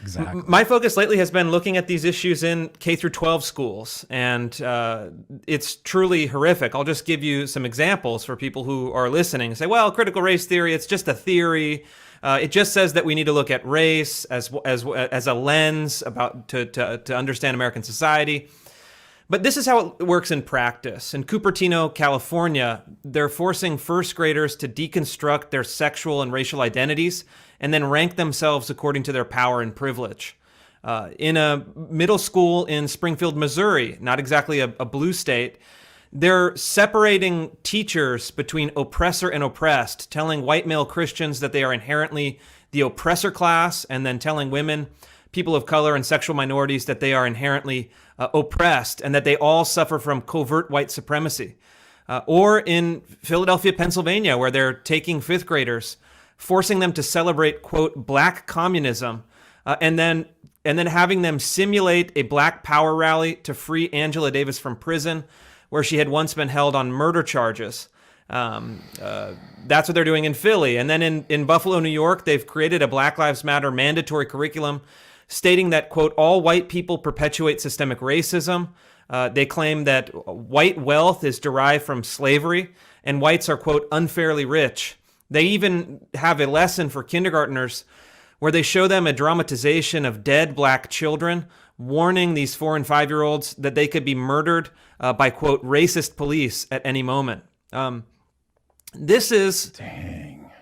Exactly. My focus lately has been looking at these issues in K through 12 schools, and it's truly horrific. I'll just give you some examples for people who are listening and say, well, critical race theory, it's just a theory. It just says that we need to look at race as a lens to understand American society. But this is how it works in practice. In Cupertino, California, they're forcing first graders to deconstruct their sexual and racial identities and then rank themselves according to their power and privilege. In a middle school in Springfield, Missouri, not exactly a blue state, they're separating teachers between oppressor and oppressed, telling white male Christians that they are inherently the oppressor class, and then telling women, people of color, and sexual minorities that they are inherently oppressed and that they all suffer from covert white supremacy. Or in Philadelphia, Pennsylvania, where they're taking fifth graders, forcing them to celebrate, quote, black communism, and then having them simulate a black power rally to free Angela Davis from prison, where she had once been held on murder charges. That's what they're doing in Philly. And then in Buffalo, New York, they've created a Black Lives Matter mandatory curriculum stating that, quote, all white people perpetuate systemic racism. They claim that white wealth is derived from slavery and whites are, quote, unfairly rich. They even have a lesson for kindergartners where they show them a dramatization of dead black children, warning these 4 and 5-year-olds that they could be murdered by, quote, racist police at any moment. This is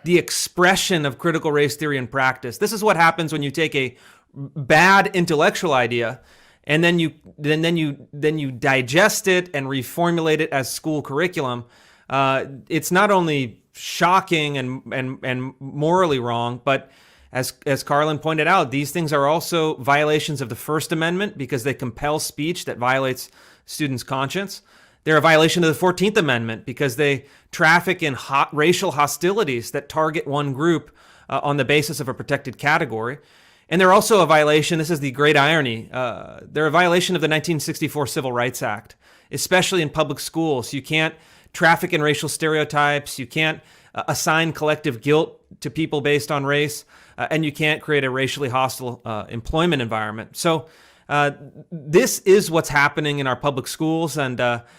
the expression of critical race theory in practice. This is what happens when you take a bad intellectual idea and then you digest it and reformulate it as school curriculum. It's not only shocking and morally wrong, but as Carlin pointed out, these things are also violations of the First Amendment because they compel speech that violates students' conscience. They're a violation of the 14th Amendment because they traffic in racial hostilities that target one group on the basis of a protected category. And they're also a violation, this is the great irony, they're a violation of the 1964 Civil Rights Act, especially in public schools. You can't traffic in racial stereotypes, you can't assign collective guilt to people based on race, and you can't create a racially hostile employment environment. So this is what's happening in our public schools, and